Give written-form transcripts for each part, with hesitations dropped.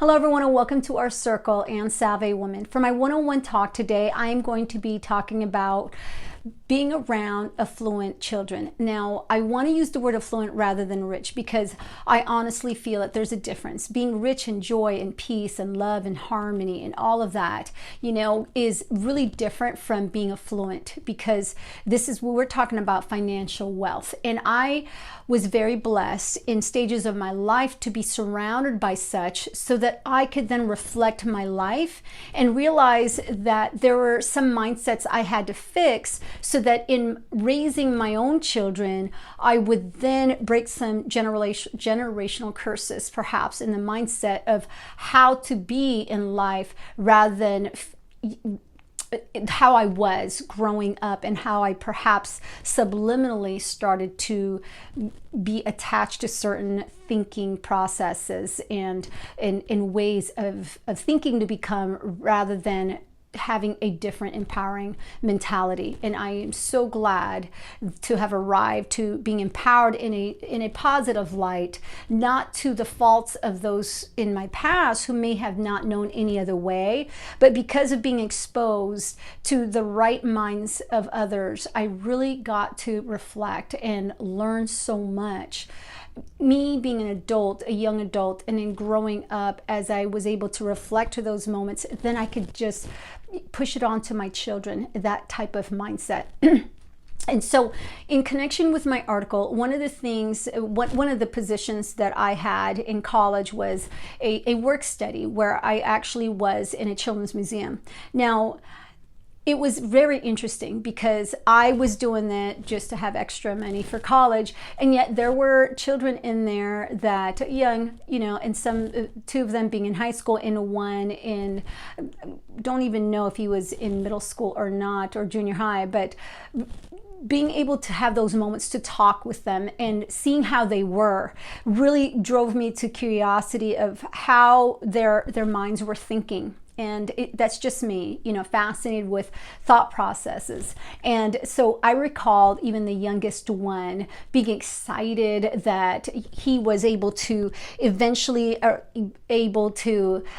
Hello everyone and welcome to our circle and Salve Women. For my one-on-one talk today, I am going to be talking about being around affluent children. Now, I want to use the word affluent rather than rich because I honestly feel that there's a difference. Being rich in joy and peace and love and harmony and all of that, is really different from being affluent, because this is what we're talking about, financial wealth. And I was very blessed in stages of my life to be surrounded by such, so that I could then reflect my life and realize that there were some mindsets I had to fix, so that in raising my own children, I would then break some generational curses, perhaps, in the mindset of how to be in life rather than how I was growing up and how I perhaps subliminally started to be attached to certain thinking processes and in ways of thinking to become, rather than having a different empowering mentality. And I am so glad to have arrived to being empowered in a positive light, not to the faults of those in my past who may have not known any other way, but because of being exposed to the right minds of others, I really got to reflect and learn so much. Me being an adult, a young adult, and then growing up, as I was able to reflect to those moments, then I could just push it on to my children, that type of mindset. And so in connection with my article, one of the positions that I had in college was a work study where I actually was in a children's museum. Now, it was very interesting because I was doing that just to have extra money for college, and yet there were children in there that young, and two of them being in high school and one in, don't even know if he was in middle school or not, or junior high, but being able to have those moments to talk with them and seeing how they were really drove me to curiosity of how their minds were thinking. And that's just me, fascinated with thought processes. And so I recalled even the youngest one being excited that he was able to eventually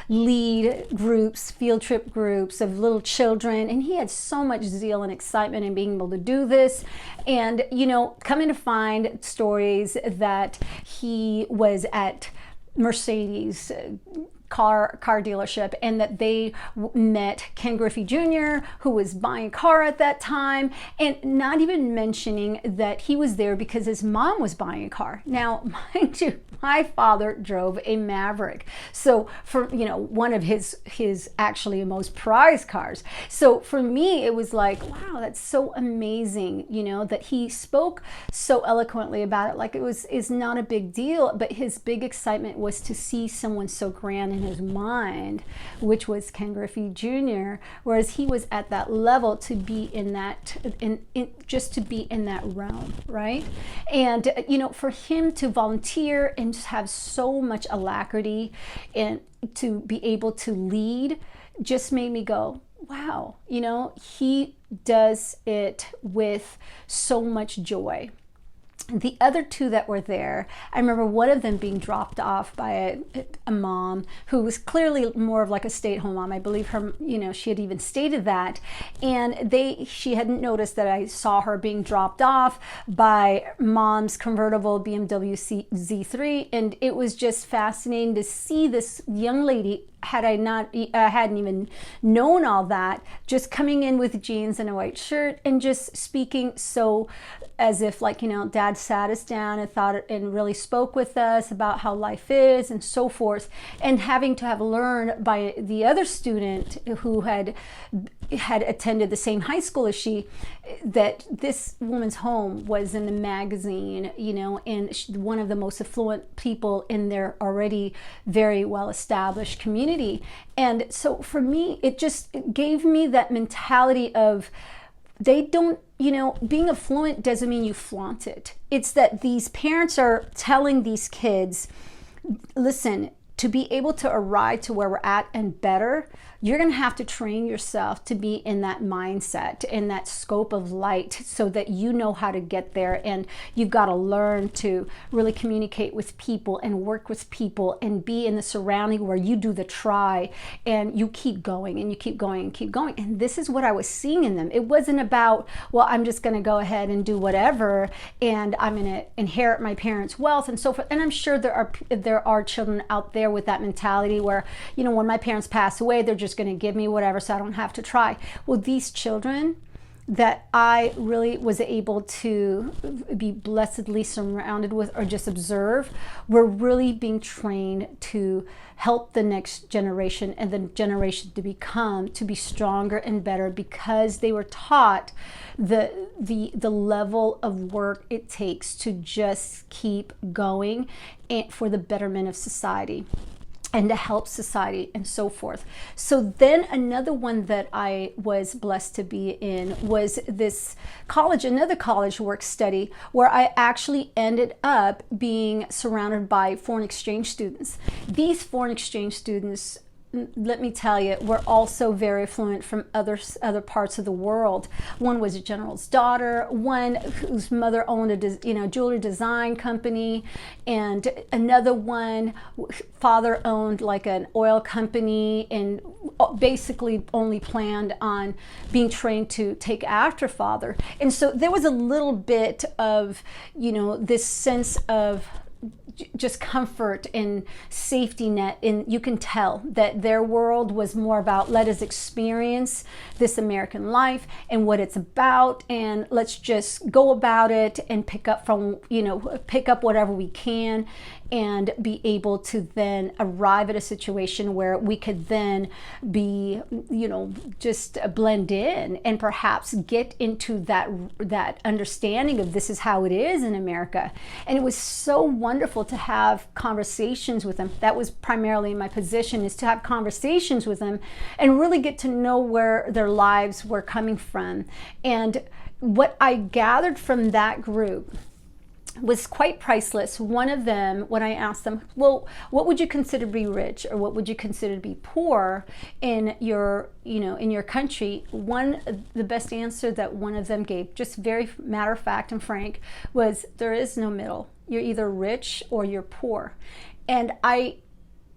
lead groups, field trip groups of little children. And he had so much zeal and excitement in being able to do this. And, coming to find stories that he was at Mercedes car dealership, and that they met Ken Griffey Jr., who was buying a car at that time, and not even mentioning that he was there because his mom was buying a car. Now, mind you, my father drove a Maverick, so for one of his actually most prized cars. So for me, it was like, wow, that's so amazing, that he spoke so eloquently about it, like is not a big deal. But his big excitement was to see someone so grand in his mind, which was Ken Griffey Jr., whereas he was at that level to be in that, just to be in that realm, right? And for him to volunteer and just have so much alacrity and to be able to lead just made me go, wow, he does it with so much joy. The other two that were there, I remember one of them being dropped off by a mom who was clearly more of like a stay-at-home mom. I believe her, she had even stated that. And she hadn't noticed that I saw her being dropped off by mom's convertible BMW Z3. And it was just fascinating to see this young lady, hadn't even known all that, just coming in with jeans and a white shirt and just speaking so as if dad sat us down and thought and really spoke with us about how life is and so forth, and having to have learned by the other student who had attended the same high school as she, that this woman's home was in the magazine, and one of the most affluent people in their already very well established community. And so for me, it gave me that mentality of, they don't, being affluent doesn't mean you flaunt it. It's that these parents are telling these kids, listen, to be able to arrive to where we're at and better, you're going to have to train yourself to be in that mindset, in that scope of light, so that you know how to get there. And you've got to learn to really communicate with people and work with people and be in the surrounding where you do the try and you keep going and you keep going and keep going. And this is what I was seeing in them. It wasn't about, well, I'm just going to go ahead and do whatever and I'm going to inherit my parents' wealth and so forth. And I'm sure there are children out there with that mentality where, you know, when my parents pass away, they're just going to give me whatever so I don't have to try. Well, these children that I really was able to be blessedly surrounded with or just observe were really being trained to help the next generation and the generation to be stronger and better, because they were taught the level of work it takes to just keep going and for the betterment of society and to help society and so forth. So then another one that I was blessed to be in was this college, another college work study, where I actually ended up being surrounded by foreign exchange students. These foreign exchange students, let me tell you, were also very affluent from other parts of the world. One was a general's daughter, one whose mother owned a jewelry design company, and another one, father owned like an oil company, and basically only planned on being trained to take after father. And so there was a little bit of, you know, this sense of just comfort and safety net, and you can tell that their world was more about, let us experience this American life and what it's about, and let's just go about it and pick up whatever we can and be able to then arrive at a situation where we could then be, you know, just blend in and perhaps get into that understanding of this is how it is in America. And it was so wonderful to have conversations with them. That was primarily my position, is to have conversations with them and really get to know where their lives were coming from. And what I gathered from that group was quite priceless. One of them, when I asked them, well, what would you consider to be rich, or what would you consider to be poor in your country? The best answer that one of them gave, just very matter of fact and frank, was there is no middle. You're either rich or you're poor. And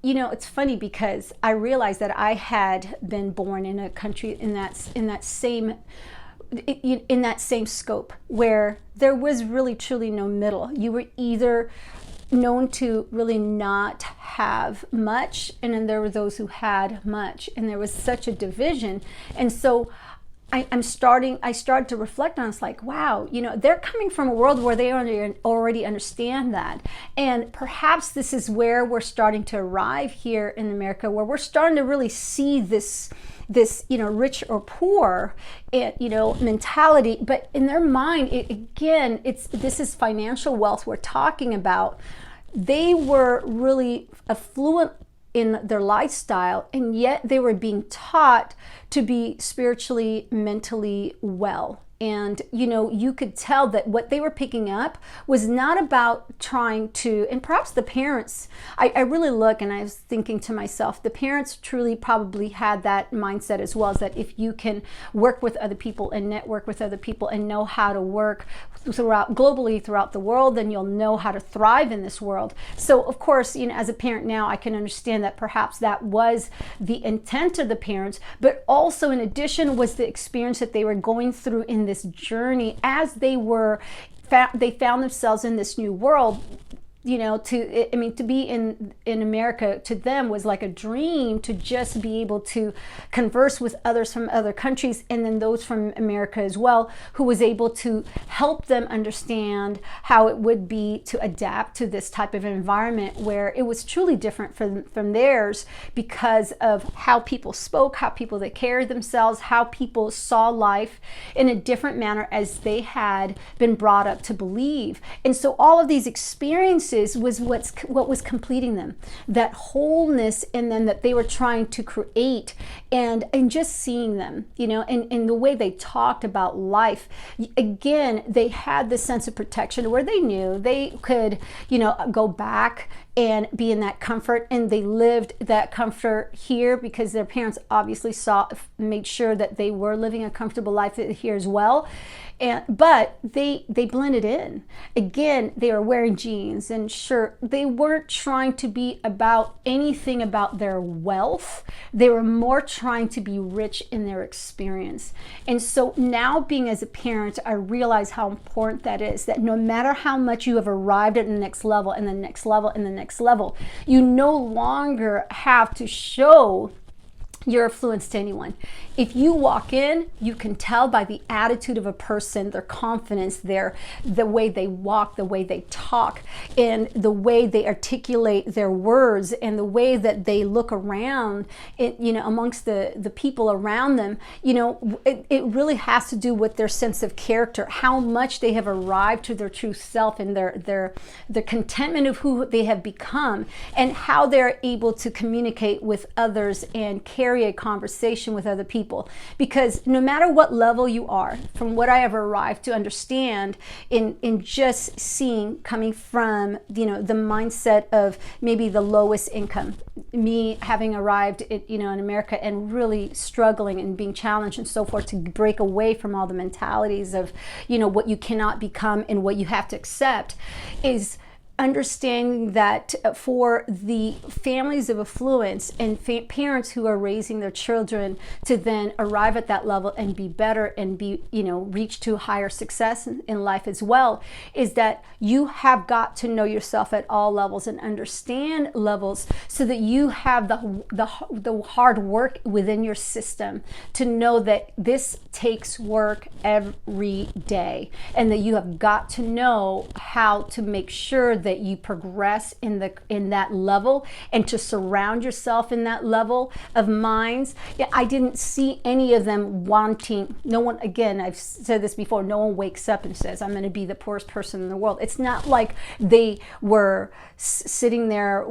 it's funny because I realized that I had been born in a country in that same scope where there was really truly no middle. You were either known to really not have much, and then there were those who had much, and there was such a division. And so I started to reflect on it. It's like, wow, they're coming from a world where they already understand that. And perhaps this is where we're starting to arrive here in America, where we're starting to really see this rich or poor mentality. But in their mind, this is financial wealth we're talking about. They were really affluent in their lifestyle, and yet they were being taught to be spiritually, mentally well. And you could tell that what they were picking up was not about trying to, and perhaps the parents, I really look and I was thinking to myself, the parents truly probably had that mindset as well, is that if you can work with other people and network with other people and know how to work globally throughout the world, then you'll know how to thrive in this world. So of course, as a parent now, I can understand that perhaps that was the intent of the parents, but also in addition was the experience that they were going through in this journey as they found themselves in this new world. To be in America to them was like a dream, to just be able to converse with others from other countries, and then those from America as well, who was able to help them understand how it would be to adapt to this type of environment where it was truly different from theirs, because of how people spoke, how people that carried themselves, how people saw life in a different manner as they had been brought up to believe. And so all of these experiences experiences was what was completing them, that wholeness, and then that they were trying to create, and just seeing them, and the way they talked about life. Again, they had this sense of protection where they knew they could, go back and be in that comfort, and they lived that comfort here because their parents obviously made sure that they were living a comfortable life here as well. But they blended in. Again, they were wearing jeans and shirt. They weren't trying to be about anything about their wealth. They were more trying to be rich in their experience. And so now, being as a parent, I realize how important that is, that no matter how much you have arrived at the next level and the next level and the next level, you no longer have to show your affluence to anyone. If you walk in, you can tell by the attitude of a person, their confidence, the way they walk, the way they talk, and the way they articulate their words, and the way that they look around, amongst the people around them. It really has to do with their sense of character, how much they have arrived to their true self, and their contentment of who they have become, and how they're able to communicate with others and carry a conversation with other people. Because no matter what level you are, from what I have arrived to understand in just seeing, coming from the mindset of maybe the lowest income, me having arrived in America and really struggling and being challenged and so forth, to break away from all the mentalities of what you cannot become and what you have to accept, is understanding that for the families of affluence and parents who are raising their children to then arrive at that level and be better and be, reach to higher success in life as well, is that you have got to know yourself at all levels and understand levels, so that you have the hard work within your system to know that this takes work every day, and that you have got to know how to make sure that you progress in that level, and to surround yourself in that level of minds. I didn't see any of them wanting. No one, again, I've said this before, no one wakes up and says, I'm going to be the poorest person in the world. It's not like they were sitting there,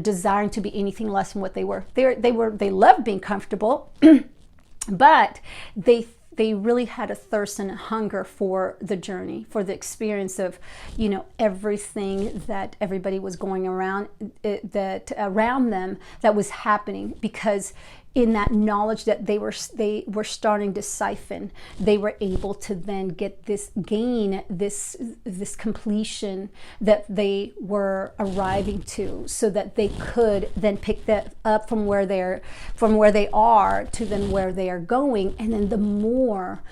desiring to be anything less than what they were. They loved being comfortable, but they really had a thirst and a hunger for the journey, for the experience of, everything that everybody was going around them that was happening. Because in that knowledge that they were starting to siphon, they were able to then gain this completion that they were arriving to, so that they could then pick that up from where they are to then where they are going. And then the more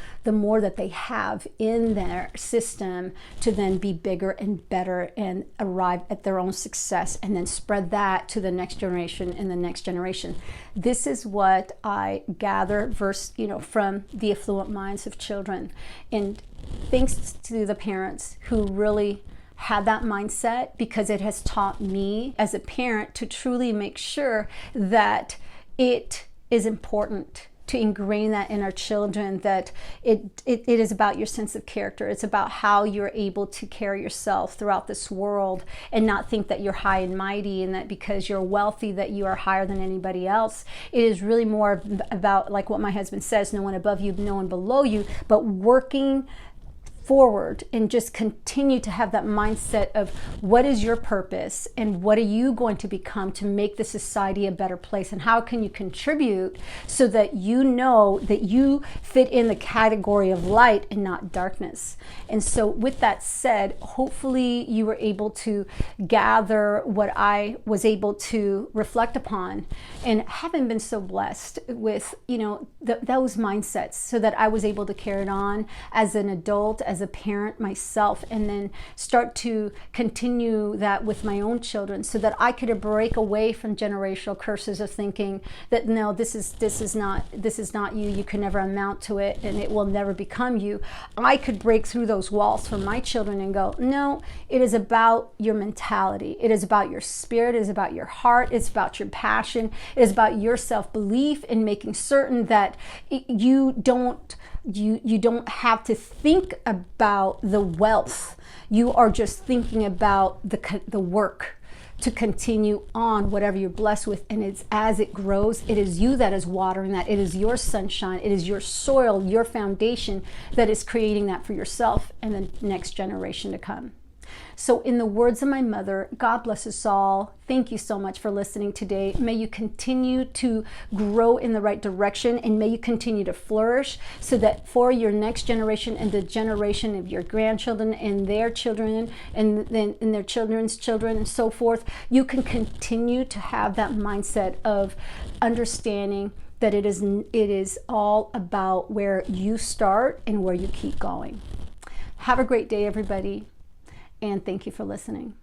that they have in their system to then be bigger and better and arrive at their own success, and then spread that to the next generation and the next generation. This is what I gather from the affluent minds of children. And thanks to the parents who really had that mindset, because it has taught me as a parent to truly make sure that it is important to ingrain that in our children, that it is about your sense of character. It's about how you're able to carry yourself throughout this world, and not think that you're high and mighty, and that because you're wealthy that you are higher than anybody else. It is really more about, like what my husband says, no one above you, no one below you, but working forward and just continue to have that mindset of what is your purpose and what are you going to become to make the society a better place, and how can you contribute so that you know that you fit in the category of light and not darkness. And so with that said, hopefully you were able to gather what I was able to reflect upon, and having been so blessed with those mindsets, so that I was able to carry it on as an adult, as a parent myself, and then start to continue that with my own children, so that I could break away from generational curses of thinking that no, this is not you, you can never amount to it, and it will never become you. I could break through those walls for my children and go, no, it is about your mentality, it is about your spirit, it is about your heart, it's about your passion, it is about your self-belief, and making certain that you don't You don't have to think about the wealth. You are just thinking about the work to continue on whatever you're blessed with. And it's as it grows, it is you that is watering that. It is your sunshine. It is your soil, your foundation that is creating that for yourself and the next generation to come. So in the words of my mother, God bless us all. Thank you so much for listening today. May you continue to grow in the right direction, and may you continue to flourish so that for your next generation and the generation of your grandchildren and their children and then in their children's children and so forth, you can continue to have that mindset of understanding that it is all about where you start and where you keep going. Have a great day, everybody. And thank you for listening.